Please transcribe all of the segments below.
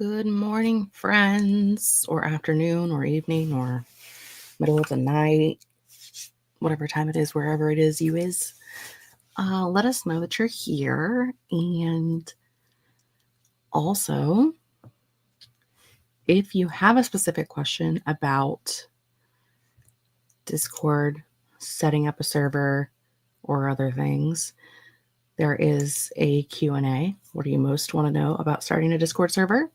Good morning, friends, or afternoon, or evening, or middle of the night, whatever time it is, wherever it is you is. Let us know that you're here. And also, if you have a specific question about Discord, setting up a server, or other things, there is a Q&A. What do you most want to know about starting a Discord server?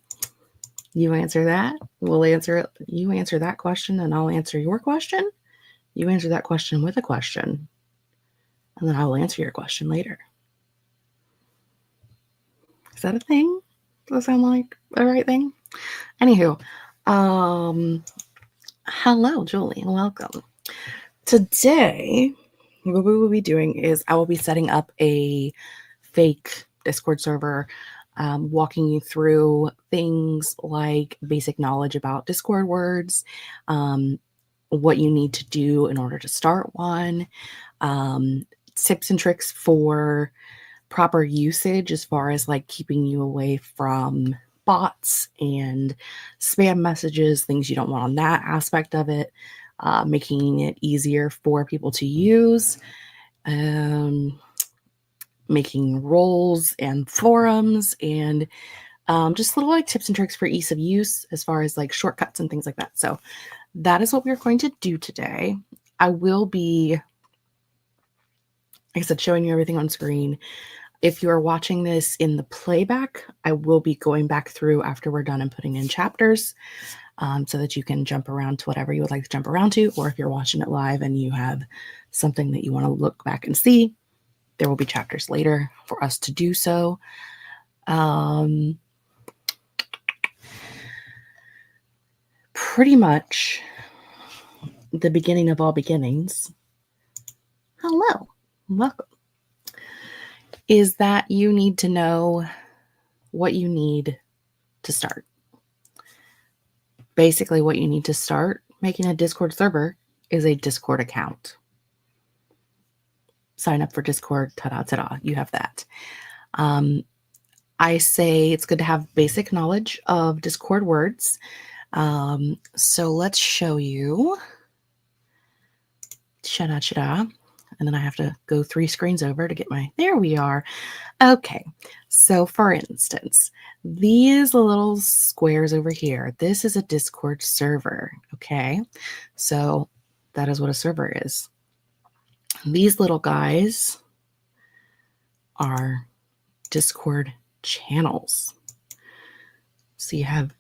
You answer that. We'll answer it. You answer that question, and I'll answer your question. You answer that question with a question, and then I will answer your question later. Is that a thing? Does that sound like the right thing? Anywho, hello, Julie. Welcome. Today, what we will be doing is I will be setting up a fake Discord server, walking you through things like basic knowledge about Discord words, what you need to do in order to start one, tips and tricks for proper usage as far as like keeping you away from bots and spam messages, things you don't want on that aspect of it, making it easier for people to use, making roles and forums, and just little like tips and tricks for ease of use as far as like shortcuts and things like that. So that is what we're going to do today. I will be, like I said, showing you everything on screen. If you are watching this in the playback, I will be going back through after we're done and putting in chapters, so that you can jump around to whatever you would like to jump around to. Or if you're watching it live and you have something that you want to look back and see, there will be chapters later for us to do so. Pretty much the beginning of all beginnings, hello, welcome, is that you need to know what you need to start. Basically, what you need to start making a Discord server is a Discord account. Sign up for Discord, ta-da, you have that. I say it's good to have basic knowledge of Discord words. So let's show you. And then I have to go 3 screens over to get my, there we are. Okay, so for instance, these little squares over here, this is a Discord server, okay? So that is what a server is. These little guys are Discord channels. So you have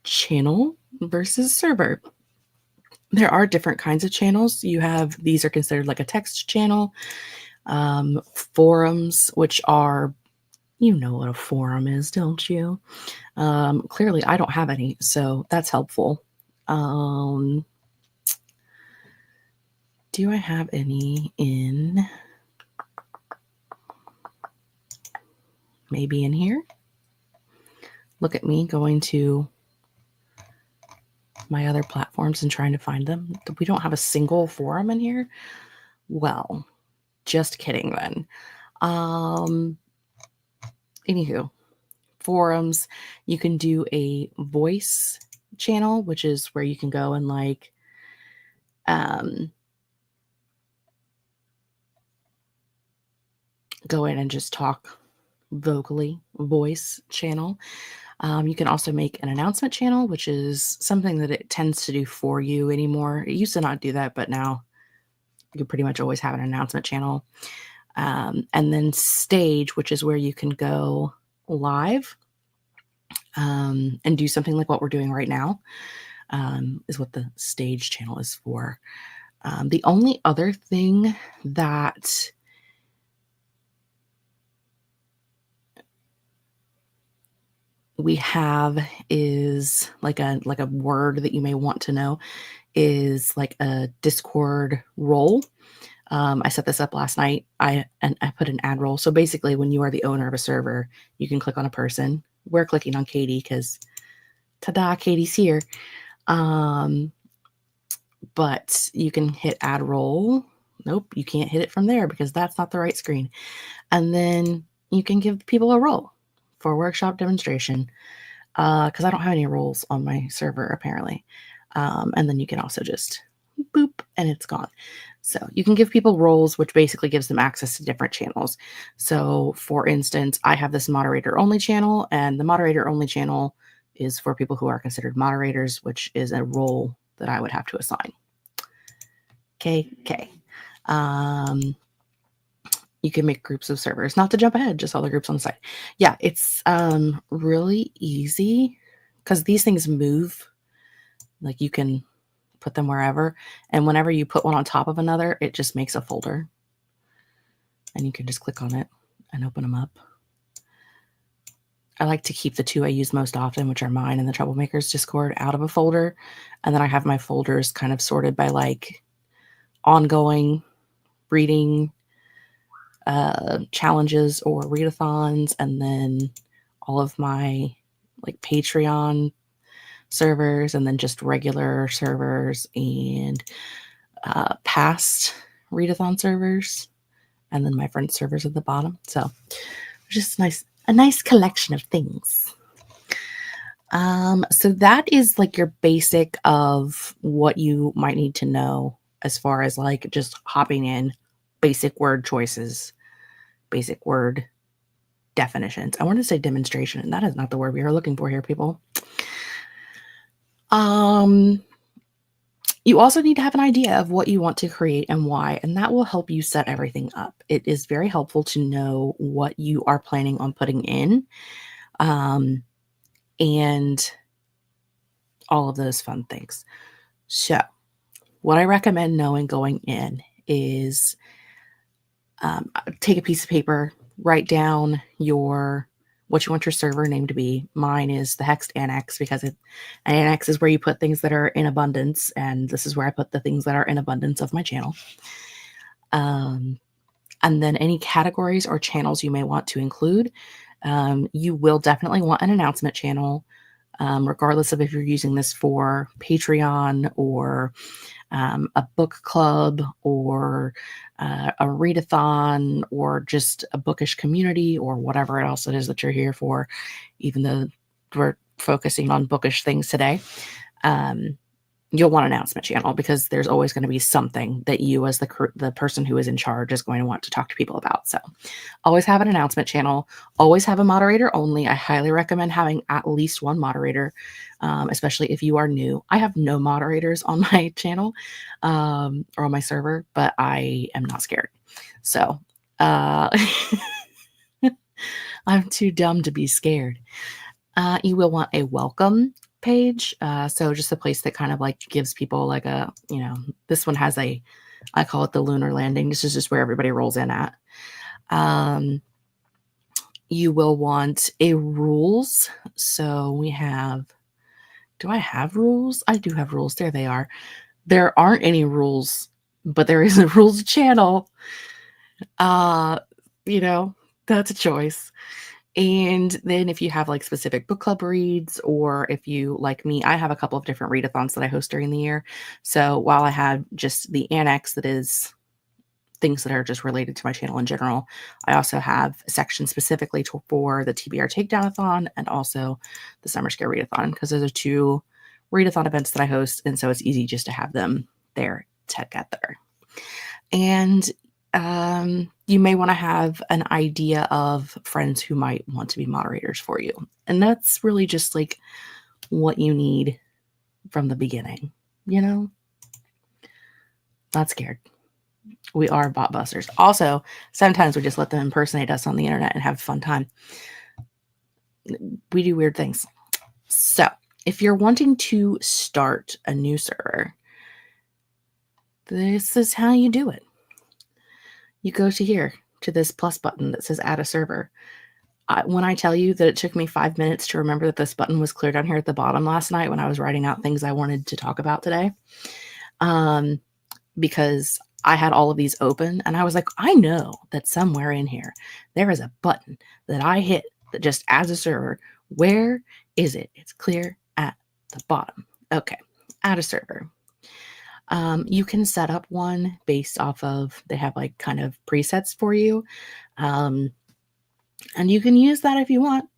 channel versus server. There are different kinds of channels. You have, these are considered like a text channel, forums, which are, you know what a forum is, don't you? Clearly I don't have any, so that's helpful. Do I have any in, maybe in here? Look at me going to my other platforms and trying to find them. We don't have a single forum in here. Well, just kidding then. Anywho, forums, you can do a voice channel, which is where you can go and like go in and just talk vocally, voice channel. You can also make an announcement channel, which is something that it tends to do for you anymore. It used to not do that, but now you pretty much always have an announcement channel. And then stage, which is where you can go live and do something like what we're doing right now, is what the stage channel is for. The only other thing that we have is like a word that you may want to know is like a Discord role. I set this up last night. I put an ad role. So basically, when you are the owner of a server, you can click on a person. We're clicking on Katie because, ta-da, Katie's here. But you can hit add role. Nope, you can't hit it from there because that's not the right screen. And then you can give people a role for workshop demonstration. because I don't have any roles on my server apparently. And then you can also just boop and it's gone. So you can give people roles, which basically gives them access to different channels. So for instance, I have this moderator only channel, and the moderator only channel is for people who are considered moderators, which is a role that I would have to assign. Okay. You can make groups of servers, not to jump ahead, just all the groups on the site. Yeah, it's really easy because these things move. Like you can put them wherever, and whenever you put one on top of another, it just makes a folder, and you can just click on it and open them up. I like to keep the two I use most often, which are mine and the Troublemakers Discord, out of a folder, and then I have my folders kind of sorted by like ongoing reading challenges or readathons, and then all of my like Patreon servers, and then just regular servers, and past readathon servers, and then my friends' servers at the bottom. So just a nice collection of things. So that is like your basic of what you might need to know as far as like just hopping in, basic word choices, basic word definitions. I want to say demonstration, and that is not the word we are looking for here, people. You also need to have an idea of what you want to create and why, and that will help you set everything up. It is very helpful to know what you are planning on putting in, and all of those fun things. So what I recommend knowing going in is take a piece of paper, write down what you want your server name to be. Mine is the hexed annex, because an annex is where you put things that are in abundance, and this is where I put the things that are in abundance of my channel. And then any categories or channels you may want to include. You will definitely want an announcement channel, regardless of if you're using this for Patreon or a book club or a readathon or just a bookish community or whatever else it is that you're here for, even though we're focusing on bookish things today. You'll want an announcement channel, because there's always going to be something that you as the person who is in charge is going to want to talk to people about. So always have an announcement channel, always have a moderator only. I highly recommend having at least one moderator, especially if you are new. I have no moderators on my channel or on my server, but I am not scared. So I'm too dumb to be scared. You will want a welcome page. So just a place that kind of like gives people like a, this one has I call it the lunar landing. This is just where everybody rolls in at. You will want a rules. So do I have rules? I do have rules. There they are. There aren't any rules, but there is a rules channel. That's a choice. And then if you have like specific book club reads, or if you, like me, I have a couple of different readathons that I host during the year. So while I have just the annex that is things that are just related to my channel in general, I also have a section specifically for the TBR Takedownathon and also the Summer Scare Readathon, because those are two readathon events that I host, and so it's easy just to have them there together. And you may want to have an idea of friends who might want to be moderators for you. And that's really just like what you need from the beginning, Not scared. We are bot busters. Also, sometimes we just let them impersonate us on the internet and have a fun time. We do weird things. So if you're wanting to start a new server, this is how you do it. You go to this plus button that says add a server. When I tell you that it took me 5 minutes to remember that this button was clear down here at the bottom last night when I was writing out things I wanted to talk about today, because I had all of these open and I was like, I know that somewhere in here there is a button that I hit that just adds a server. Where is it? It's clear at the bottom. Okay, add a server. You can set up one based off of, they have like kind of presets for you. And you can use that if you want,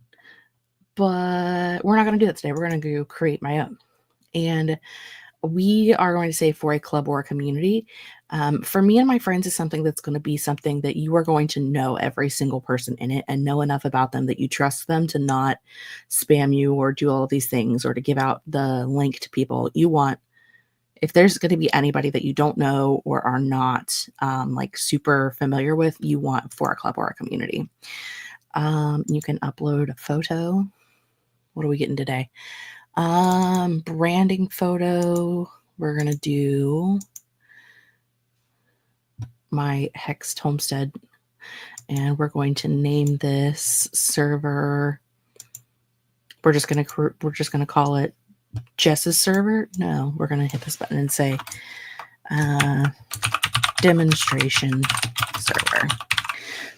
but we're not going to do that today. We're going to go create my own. And we are going to say for a club or a community. For me and my friends is something that's going to be something that you are going to know every single person in it and know enough about them that you trust them to not spam you or do all of these things or to give out the link to people. You want, if there's going to be anybody that you don't know or are not like super familiar with, you want for a club or a community. You can upload a photo. What are we getting today? Branding photo. We're going to do my hexed homestead, and we're going to name this server. We're just going to call it Jess's server. No, we're going to hit this button and say demonstration server.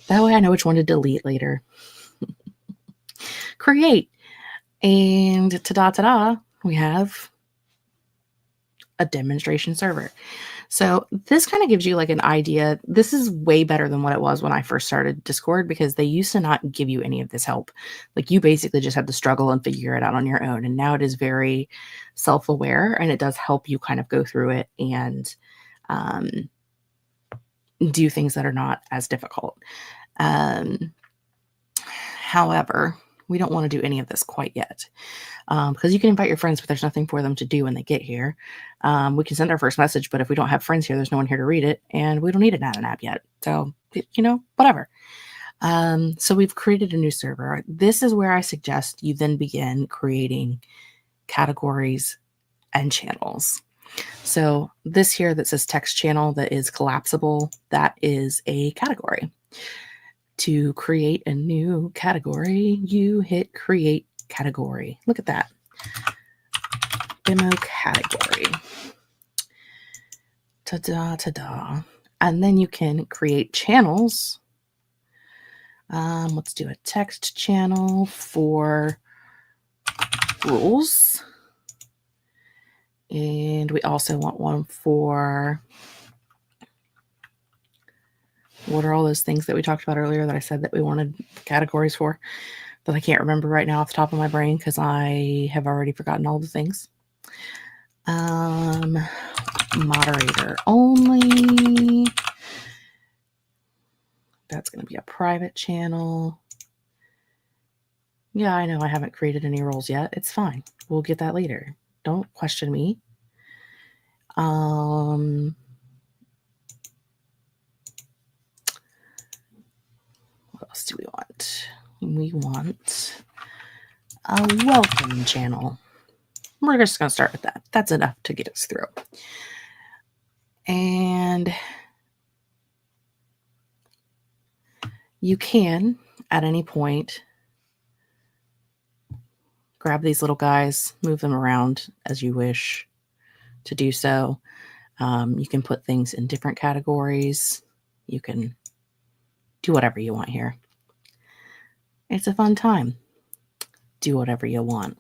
That way I know which one to delete later. Create. And ta-da, we have a demonstration server. So this kind of gives you like an idea. This is way better than what it was when I first started Discord, because they used to not give you any of this help. Like you basically just had to struggle and figure it out on your own. And now it is very self-aware, and it does help you kind of go through it and do things that are not as difficult. However, we don't want to do any of this quite yet, because you can invite your friends, but there's nothing for them to do when they get here. We can send our first message, but if we don't have friends here, there's no one here to read it, and we don't need an app yet. So, whatever. So we've created a new server. This is where I suggest you then begin creating categories and channels. So this here that says text channel that is collapsible, that is a category. To create a new category, you hit create category. Look at that. Demo category. Ta-da, ta-da. And then you can create channels. Let's do a text channel for rules. And we also want one for, what are all those things that we talked about earlier that I said that we wanted categories for, that I can't remember right now off the top of my brain because I have already forgotten all the things. Moderator only. That's going to be a private channel. Yeah, I know I haven't created any roles yet. It's fine. We'll get that later. Don't question me. What else do we want? We want a welcome channel. We're just going to start with that. That's enough to get us through. And you can, at any point, grab these little guys, move them around as you wish to do so. You can put things in different categories. You can do whatever you want here. It's a fun time. Do whatever you want.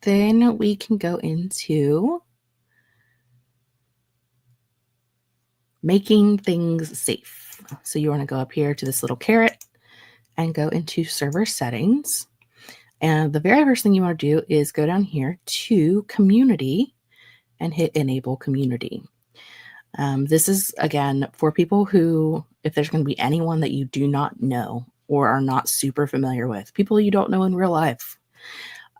Then we can go into making things safe. So you want to go up here to this little caret and go into server settings. And the very first thing you want to do is go down here to community and hit enable community. This is, again, for people who, if there's going to be anyone that you do not know or are not super familiar with, people you don't know in real life.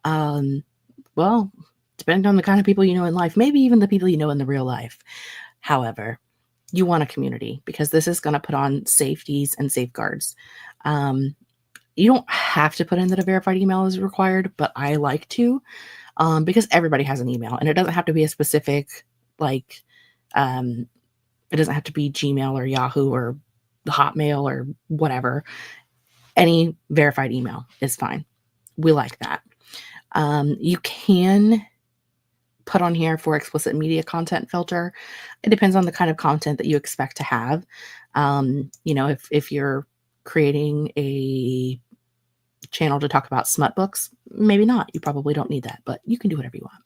Well, depending on the kind of people you know in life, maybe even the people you know in the real life. However, you want a community because this is going to put on safeties and safeguards. You don't have to put in that a verified email is required, but I like to, because everybody has an email, and it doesn't have to be a specific, like, it doesn't have to be Gmail or Yahoo or Hotmail or whatever. Any verified email is fine. We like that. You can put on here for explicit media content filter. It depends on the kind of content that you expect to have. If you're creating a channel to talk about smut books, maybe not. You probably don't need that, but you can do whatever you want.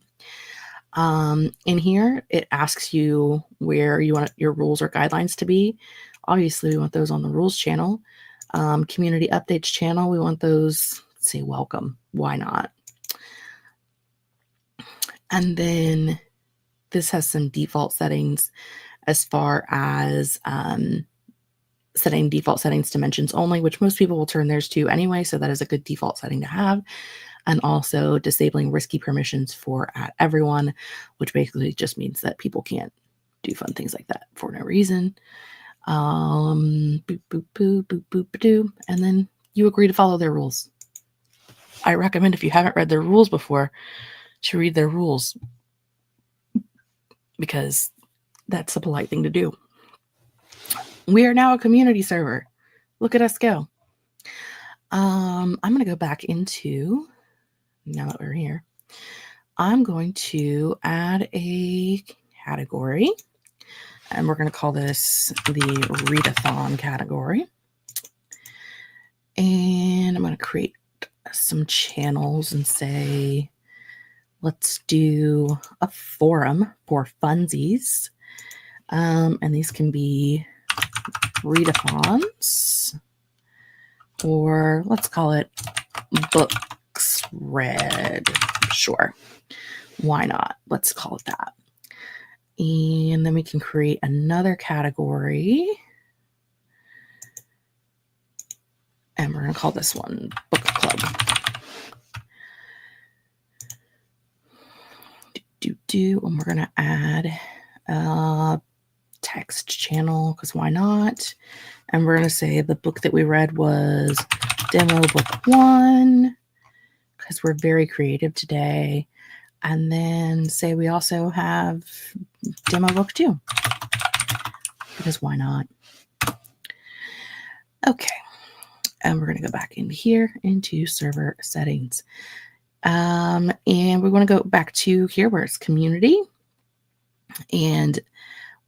In here, it asks you where you want your rules or guidelines to be. Obviously, we want those on the rules channel. Community updates channel, we want those, say welcome. Why not? And then this has some default settings as far as setting default settings to mentions only, which most people will turn theirs to anyway. So that is a good default setting to have. And also disabling risky permissions for @everyone, which basically just means that people can't do fun things like that for no reason. Boop, boop, boop, boop, boop, boop, and then you agree to follow their rules. I recommend, if you haven't read their rules before, to read their rules, because that's a polite thing to do. We are now a community server. Look at us go. I'm going to go back into, now that we're here, I'm going to add a category, and we're going to call this the Readathon category. And I'm going to create some channels and say, let's do a forum for funsies. And these can be readathons, or let's call it books read. Sure. Why not? Let's call it that. And then we can create another category. And we're going to call this one Book Club. And we're going to add a text channel, because why not? And we're going to say the book that we read was Demo Book 1, because we're very creative today. And then say we also have Demo Book 2, because why not? Okay. And we're going to go back into here, into server settings. And we want to go back to here where it's community. And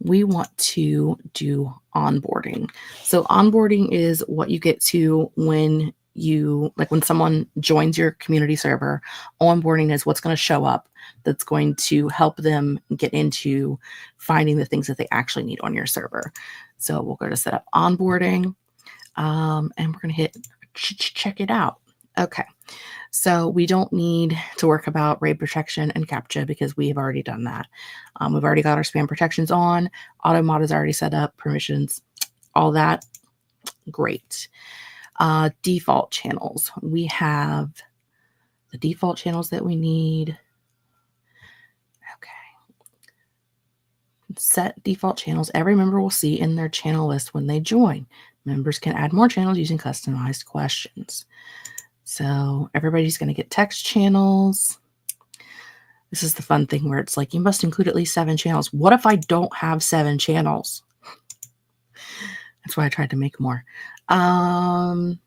we want to do onboarding. So onboarding is what you get to when you, like when someone joins your community server. Onboarding is what's going to show up that's going to help them get into finding the things that they actually need on your server. So we'll go to set up onboarding. And we're going to hit check it out. Okay. So we don't need to work about RAID protection and CAPTCHA because we have already done that. We've already got our spam protections on. Auto mod is already set up, permissions, all that. Great. Default channels. We have the default channels that we need. Okay. Set default channels every member will see in their channel list when they join. Members can add more channels using customized questions. So everybody's going to get text channels. This is the fun thing where it's like, you must include at least 7 channels. What if I don't have 7 channels? That's why I tried to make more. 1,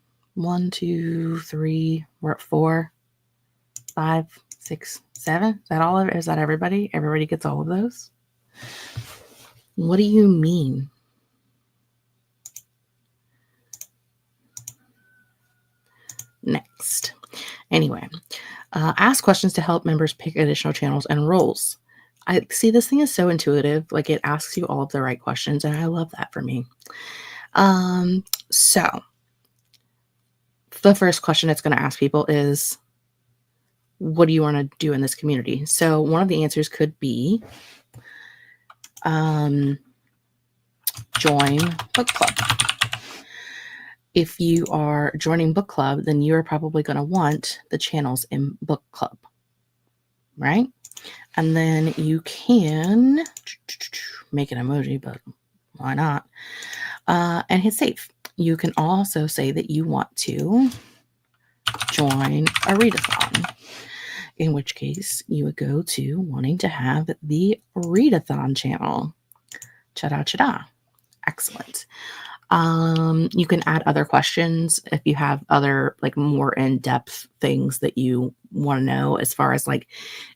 2, 3, we're at 4, 5, 6, 7. Is that all of it? Is that everybody? Everybody gets all of those? What do you mean? Next. Anyway, ask questions to help members pick additional channels and roles. I see this thing is so intuitive. Like, it asks you all of the right questions, and I love that for me. So the first question it's going to ask people is, what do you want to do in this community? So one of the answers could be join book club. If you are joining book club, then you're probably going to want the channels in book club, right? And then you can make an emoji, but why not? And hit save. You can also say that you want to join a readathon, in which case you would go to wanting to have the Readathon channel. Cha-da, cha-da. Excellent. You can add other questions if you have other, like, more in-depth things that you want to know, as far as like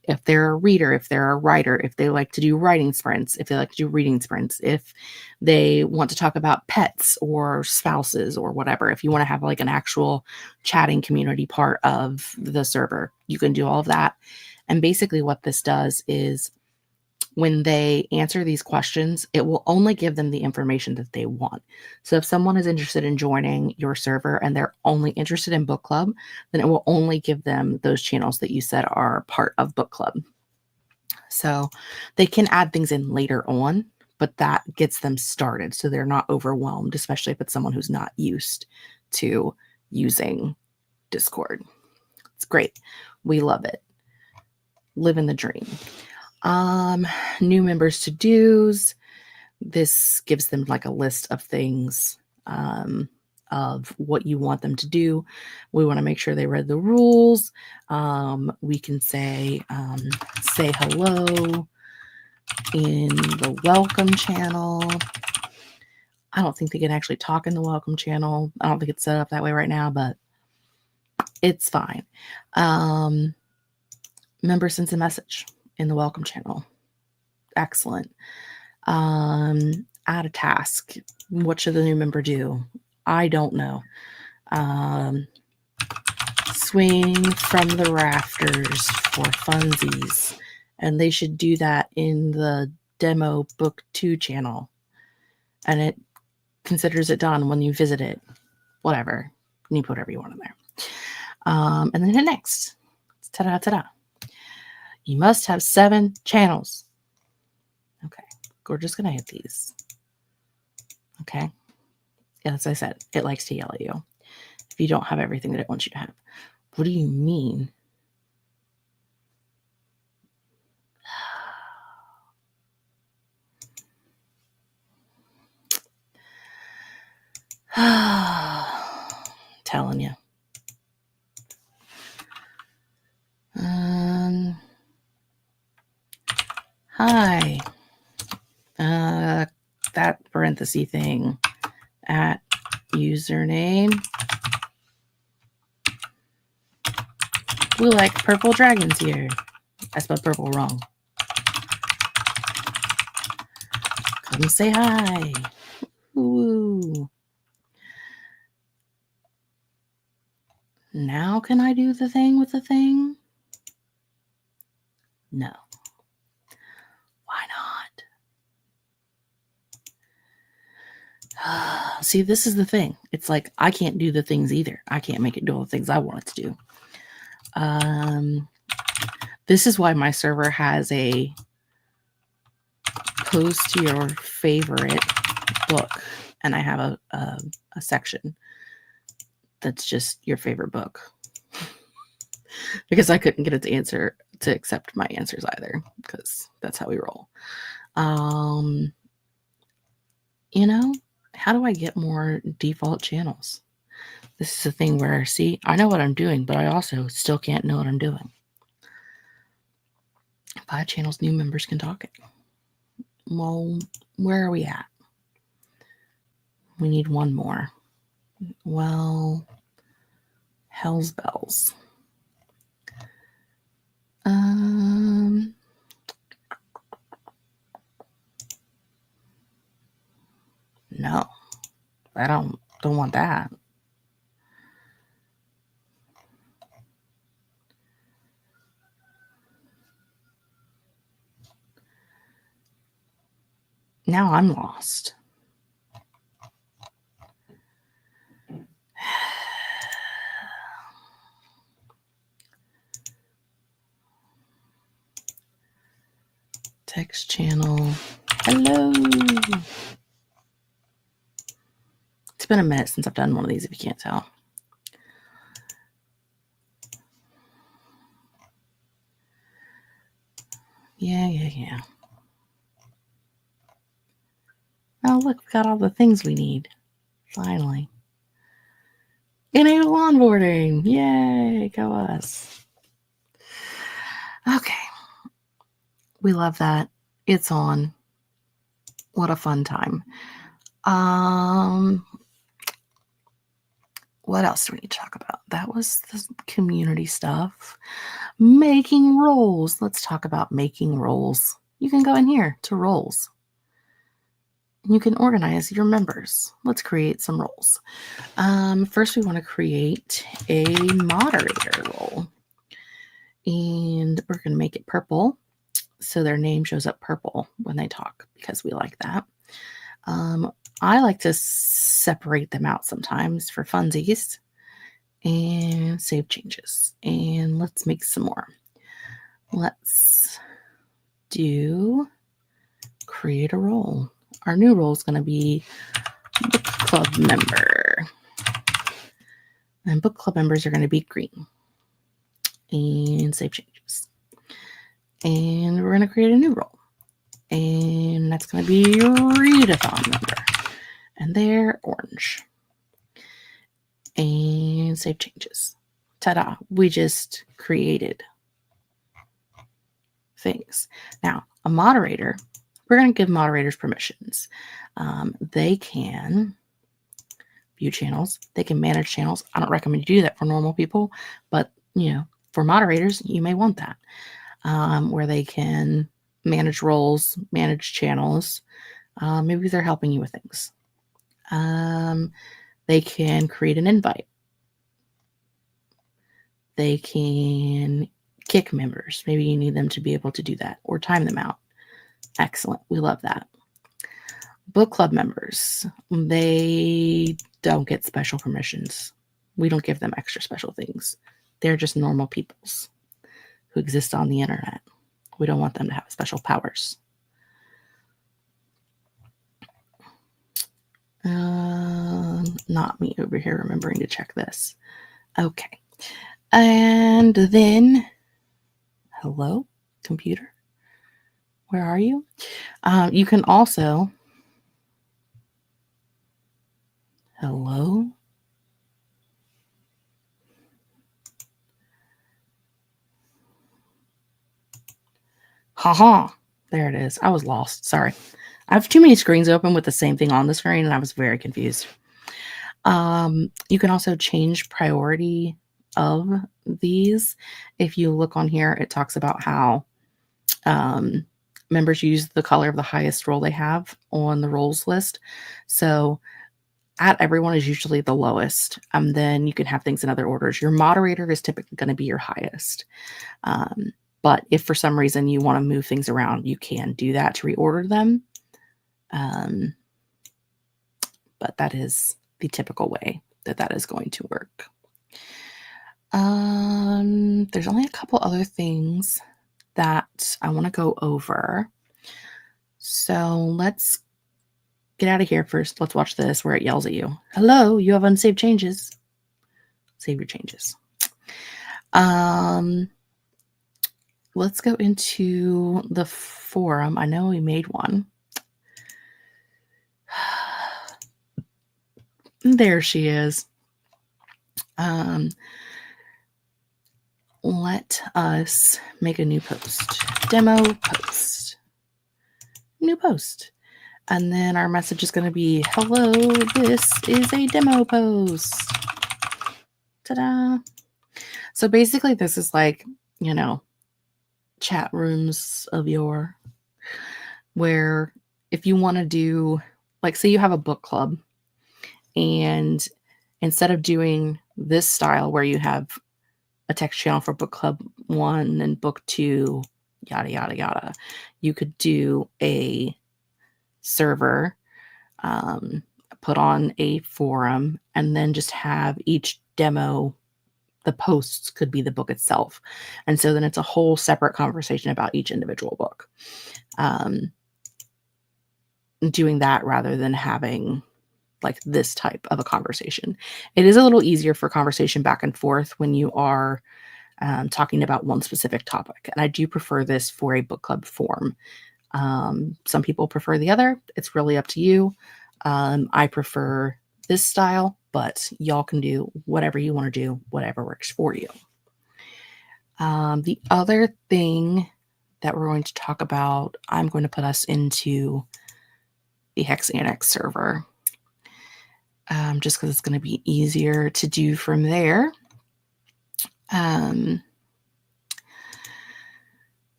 if they're a reader, if they're a writer, if they like to do writing sprints, if they like to do reading sprints, if they want to talk about pets or spouses or whatever. If you want to have like an actual chatting community part of the server, you can do all of that. And basically what this does is when they answer these questions, it will only give them the information that they want. So if someone is interested in joining your server and they're only interested in book club, then it will only give them those channels that you said are part of book club. So they can add things in later on, but that gets them started so they're not overwhelmed, especially if it's someone who's not used to using Discord. It's great. We love it. Living the dream. New members to-dos. This gives them like a list of things of what you want them to do. We want to make sure they read the rules. We can say hello in the welcome channel. I don't think they can actually talk in the welcome channel. I don't think it's set up that way right now, but it's fine. Member sends a message in the welcome channel. Excellent. Add a task. What should the new member do? I don't know. Swing from the rafters for funsies. And they should do that in the demo book 2 channel. And it considers it done when you visit it. Whatever. You put whatever you want in there. And then hit next. Ta-da, ta-da. You must have 7 channels. Okay. We're just going to hit these. Okay. Yeah, as I said, it likes to yell at you if you don't have everything that it wants you to have. What do you mean? Telling you. Hi. That parenthesis thing at username. We like purple dragons here. I spelled purple wrong. Come say hi. Ooh. Now can I do the thing with the thing? No. Why not? See, this is the thing. It's like I can't do the things either. I can't make it do all the things I want it to do. This is why my server has a post your favorite book, and I have a section that's just your favorite book, because I couldn't get it to accept my answers either, because that's how we roll. You know, how do I get more default channels? This is a thing where, see, I know what I'm doing, but I also still can't know what I'm doing. 5 channels, new members can talk it. Well, where are we at? We need 1 more. Well, hell's bells. No, I don't want that. Now I'm lost. Text channel. Hello. It's been a minute since I've done one of these, if you can't tell. Yeah. Oh, look, we've got all the things we need. Finally. Enable onboarding. Yay, go us. Okay. We love that. It's on. What a fun time. What else do we need to talk about? That was the community stuff. Making roles. Let's talk about making roles. You can go in here to roles. You can organize your members. Let's create some roles. First, we want to create a moderator role. And we're going to make it purple. so their name shows up purple when they talk because we like that. I like to separate them out sometimes for funsies and save changes. And let's make some more. Let's do create a role. Our new role is going to be book club member. And book club members are going to be green. And save changes. And we're going to create a new role. And that's going to be Readathon member. And they're orange. And save changes. Ta-da! We just created things. Now, a moderator, we're going to give moderators permissions. They can view channels. They can manage channels. I don't recommend you do that for normal people, but for moderators, you may want that, where they can manage roles, manage channels. Maybe they're helping you with things. They can create an invite. They can kick members. Maybe you need them to be able to do that or time them out. Excellent. We love that. Book club members, they don't get special permissions. We don't give them extra special things. They're just normal peoples who exist on the internet. We don't want them to have special powers. Not me over here remembering to check this. Okay. And then, hello, computer. Where are you? You can also, hello. Haha, there it is. I was lost. Sorry. I have too many screens open with the same thing on the screen, and I was very confused. You can also change priority of these. If you look on here, it talks about how members use the color of the highest role they have on the roles list. So at everyone is usually the lowest. Then you can have things in other orders. Your moderator is typically going to be your highest. But if for some reason you want to move things around, you can do that to reorder them. But that is the typical way that is going to work. There's only a couple other things that I want to go over. So let's get out of here first. Let's watch this where it yells at you. Hello, you have unsaved changes. Save your changes. Let's go into the forum. I know we made one. There she is. Let us make a new post. Demo post. New post. And then our message is going to be, hello, this is a demo post. Ta-da. So basically this is like, chat rooms of yore, where if you want to do, like, say you have a book club, and instead of doing this style where you have a text channel for book club 1 and book 2, yada, yada, yada, you could do a server, put on a forum, and then just have each demo, the posts could be the book itself. And so then it's a whole separate conversation about each individual book. Doing that rather than having like this type of a conversation. It is a little easier for conversation back and forth when you are talking about one specific topic. And I do prefer this for a book club form. Some people prefer the other. It's really up to you. I prefer this style, but y'all can do whatever you want to do, whatever works for you. The other thing that we're going to talk about, I'm going to put us into the Hex Annex server, just because it's going to be easier to do from there.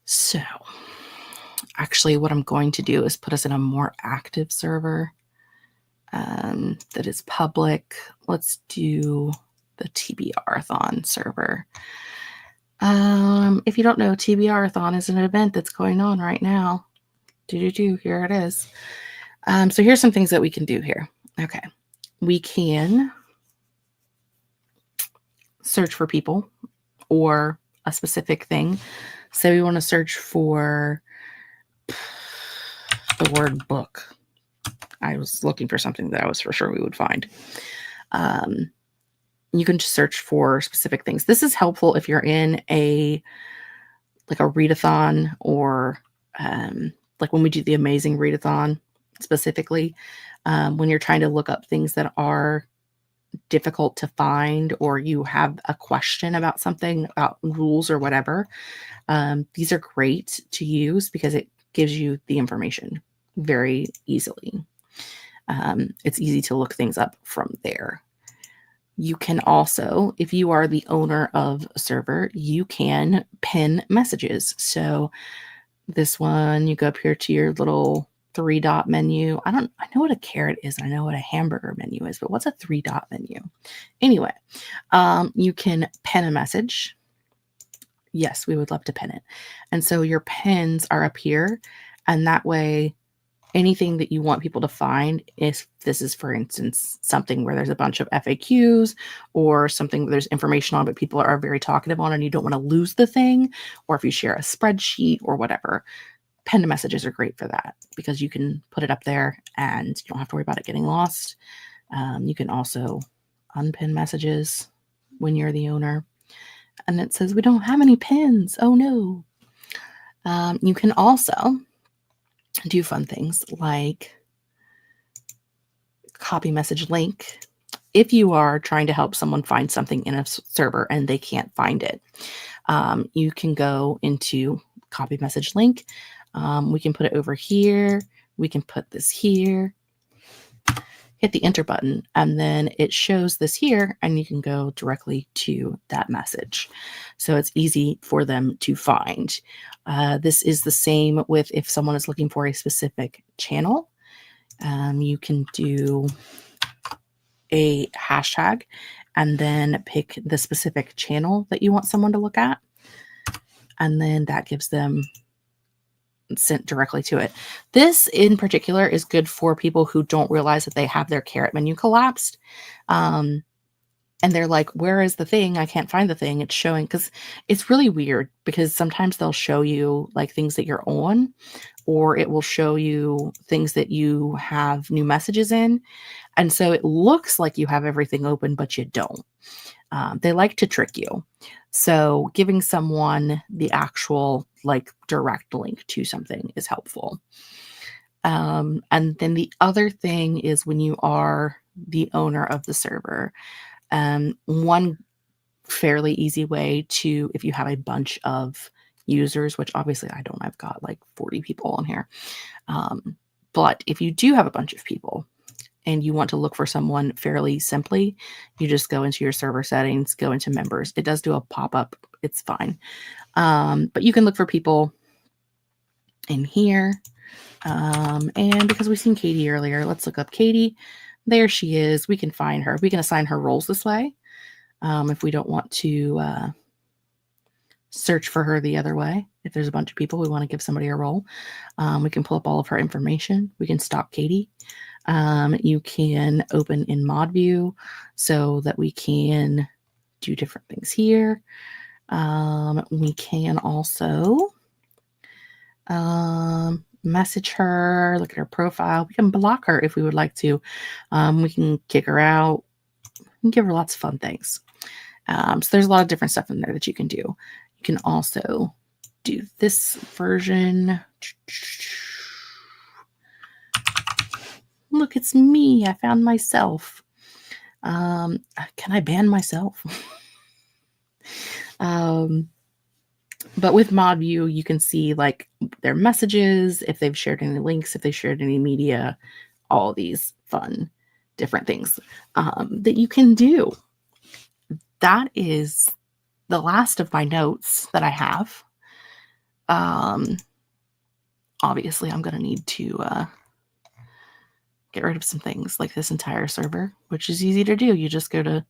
So actually what I'm going to do is put us in a more active server that is public. Let's do the TBR-thon server. If you don't know, TBR-athon is an event that's going on right now. Here it is. So here's some things that we can do here. Okay. We can search for people or a specific thing. So we want to search for the word book. I was looking for something that I was for sure we would find. You can just search for specific things. This is helpful if you're in a readathon or like when we do the amazing readathon specifically, when you're trying to look up things that are difficult to find or you have a question about something, about rules or whatever. These are great to use because it gives you the information very easily. It's easy to look things up from there. You can also, if you are the owner of a server, you can pin messages. So this one, you go up here to your little 3-dot menu. I know what a carrot is. I know what a hamburger menu is, but what's a 3-dot menu? Anyway, you can pin a message. Yes, we would love to pin it. And so your pins are up here. And that way, anything that you want people to find, if this is, for instance, something where there's a bunch of FAQs or something there's information on, but people are very talkative on and you don't want to lose the thing, or if you share a spreadsheet or whatever, pinned messages are great for that because you can put it up there and you don't have to worry about it getting lost. You can also unpin messages when you're the owner. And it says, we don't have any pins. Oh, no. You can also do fun things like copy message link. If you are trying to help someone find something in a server and they can't find it, you can go into copy message link. We can put it over here. We can put this here. Hit the enter button, and then it shows this here, and you can go directly to that message. So it's easy for them to find. This is the same with if someone is looking for a specific channel. You can do a hashtag and then pick the specific channel that you want someone to look at. And then that gives them sent directly to it. This in particular is good for people who don't realize that they have their carrot menu collapsed. And they're like, where is the thing? I can't find the thing. It's showing, because it's really weird because sometimes they'll show you like things that you're on, or it will show you things that you have new messages in. And so it looks like you have everything open, but you don't. They like to trick you. So giving someone the actual like direct link to something is helpful. And then the other thing is when you are the owner of the server, one fairly easy way to, if you have a bunch of users, which obviously I don't, I've got like 40 people on here. But if you do have a bunch of people, and you want to look for someone fairly simply, you just go into your server settings, go into members. It does do a pop-up. It's fine. But you can look for people in here. And because we've seen Katie earlier, let's look up Katie. There she is. We can find her. We can assign her roles this way. If we don't want to search for her the other way. If there's a bunch of people, we want to give somebody a role. We can pull up all of her information. We can stalk Katie. You can open in mod view so that we can do different things here. We can also message her, look at her profile. We can block her if we would like to. We can kick her out. We can give her lots of fun things. So there's a lot of different stuff in there that you can do. You can also do this version. Look, it's me. I found myself. Can I ban myself? But with mod view, you can see like their messages, if they've shared any links, if they shared any media, all these fun different things that you can do. That is the last of my notes that I have. Obviously, I'm going to need to get rid of some things like this entire server, which is easy to do. You just go to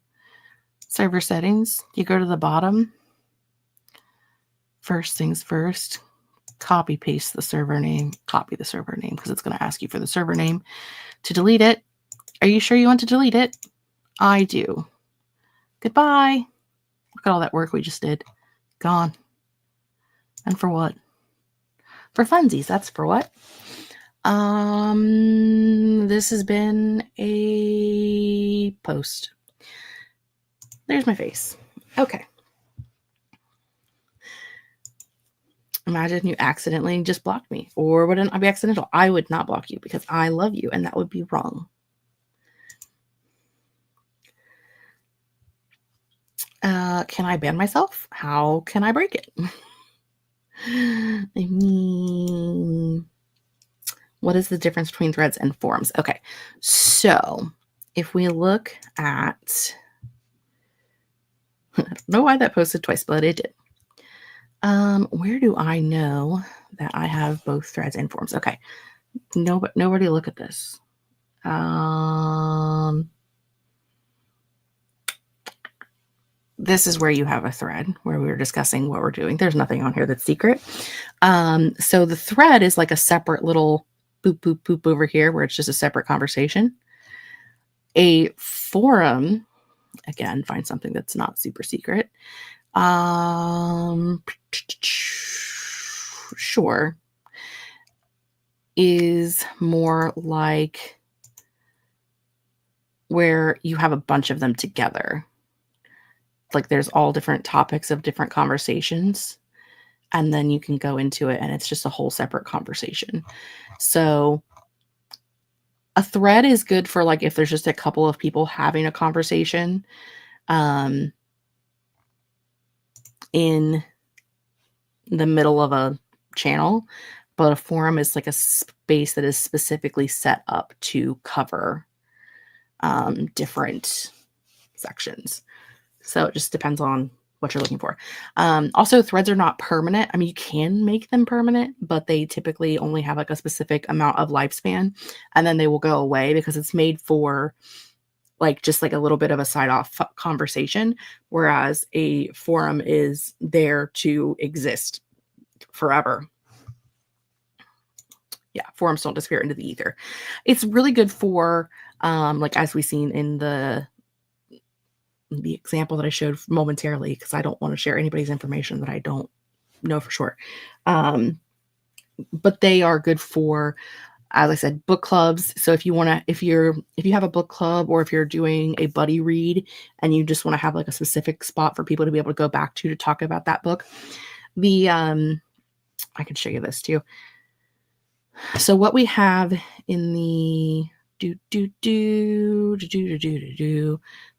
server settings, you go to the bottom, First things first, copy paste the server name, copy the server name because it's going to ask you for the server name. To delete it, are you sure you want to delete it? I do. Goodbye. Look at all that work we just did. Gone. And for what? For funsies, that's for what. This has been a post. There's my face. Okay. Imagine you accidentally just blocked me, or would it not be accidental? I would not block you because I love you, and that would be wrong. Can I ban myself? How can I break it? I mean, what is the difference between threads and forums? Okay, so if we look at, I don't know why that posted twice, but it did. Where do I know that I have both threads and forums? Okay, nobody look at this. This is where you have a thread where we were discussing what we're doing. There's nothing on here that's secret. So the thread is like a separate little boop, boop, boop over here where it's just a separate conversation. A forum, again, find something that's not super secret. Sure. Is more like where you have a bunch of them together. Like there's all different topics of different conversations, and then you can go into it and it's just a whole separate conversation. So a thread is good for like if there's just a couple of people having a conversation in the middle of a channel, but a forum is like a space that is specifically set up to cover different sections. So it just depends on what you're looking for. Also, threads are not permanent. I mean, you can make them permanent, but they typically only have like a specific amount of lifespan, and then they will go away because it's made for like just like a little bit of a side off conversation, whereas a forum is there to exist forever. Yeah, forums don't disappear into the ether. It's really good for like as we've seen in the example that I showed momentarily, because I don't want to share anybody's information that I don't know for sure. But they are good for, as I said, book clubs. So if you want to, if you have a book club, or if you're doing a buddy read and you just want to have like a specific spot for people to be able to go back to talk about that book, I can show you this too. So what we have in the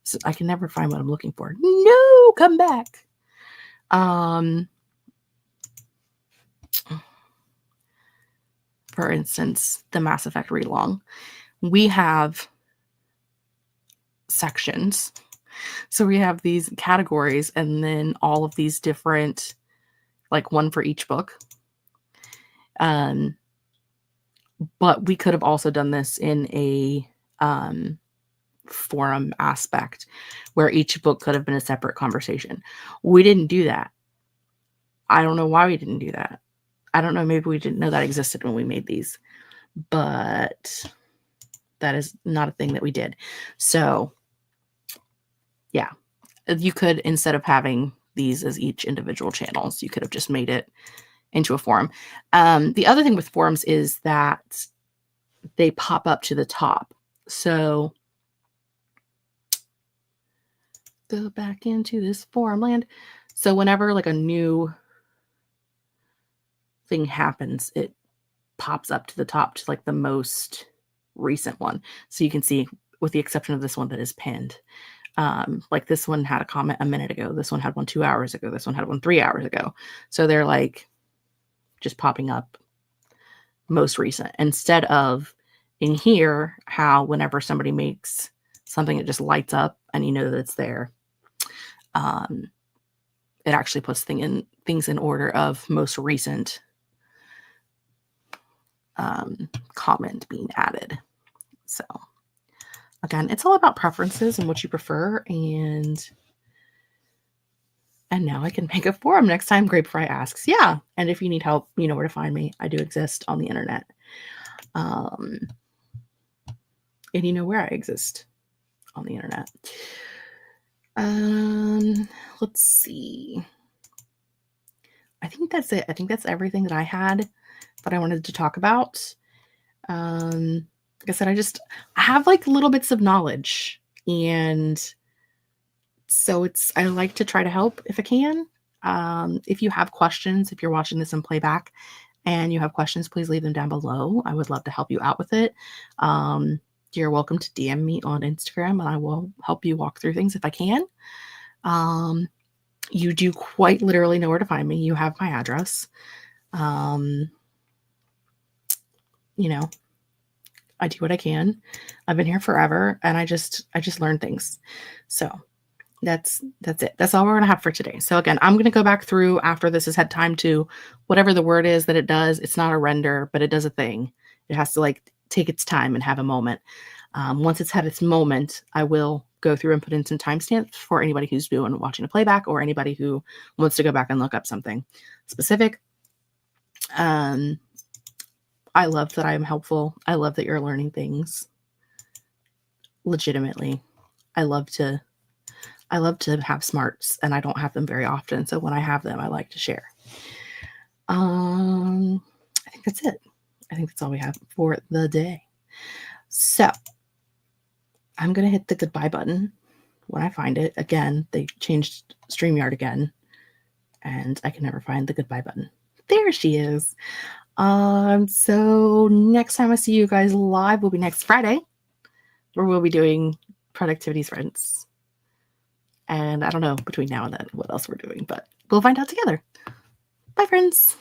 so I can never find what I'm looking for. No, come back. For instance, the Mass Effect Readalong, we have sections. So we have these categories and then all of these different, like one for each book. But we could have also done this in a forum aspect where each book could have been a separate conversation. We didn't do that. I don't know why we didn't do that. I don't know. Maybe we didn't know that existed when we made these, but that is not a thing that we did. So yeah, you could, instead of having these as each individual channels, you could have just made it into a forum. The other thing with forums is that they pop up to the top. So go back into this forum land. So whenever like a new thing happens, it pops up to the top to like the most recent one. So you can see, with the exception of this one that is pinned, like this one had a comment a minute ago. This one had one 2 hours ago. This one had one 3 hours ago. So they're like just popping up most recent, instead of in here, how whenever somebody makes something, it just lights up and you know that it's there. It actually puts things in order of most recent comment being added. So again, it's all about preferences and what you prefer. And And now I can make a forum next time Grapefry asks. Yeah. And if you need help, you know where to find me. I do exist on the internet. And you know where I exist on the internet. Let's see. I think that's it. I think that's everything that I had that I wanted to talk about. Like I said, I have like little bits of knowledge, and so I like to try to help if I can. If you have questions, if you're watching this in playback and you have questions, please leave them down below. I would love to help you out with it. You're welcome to DM me on Instagram, and I will help you walk through things if I can. You do quite literally know where to find me. You have my address. You know, I do what I can. I've been here forever, and I just learn things. So that's it. That's all we're going to have for today. So again, I'm going to go back through after this has had time to whatever the word is that it does. It's not a render, but it does a thing. It has to like take its time and have a moment. Once it's had its moment, I will go through and put in some timestamps for anybody who's watching a playback, or anybody who wants to go back and look up something specific. I love that I am helpful. I love that you're learning things legitimately. I love to have smarts, and I don't have them very often. So when I have them, I like to share. I think that's it. I think that's all we have for the day. So I'm going to hit the goodbye button when I find it. Again, they changed StreamYard again, and I can never find the goodbye button. There she is. So next time I see you guys live will be next Friday, where we'll be doing productivity sprints. And I don't know between now and then what else we're doing, but we'll find out together. Bye, friends.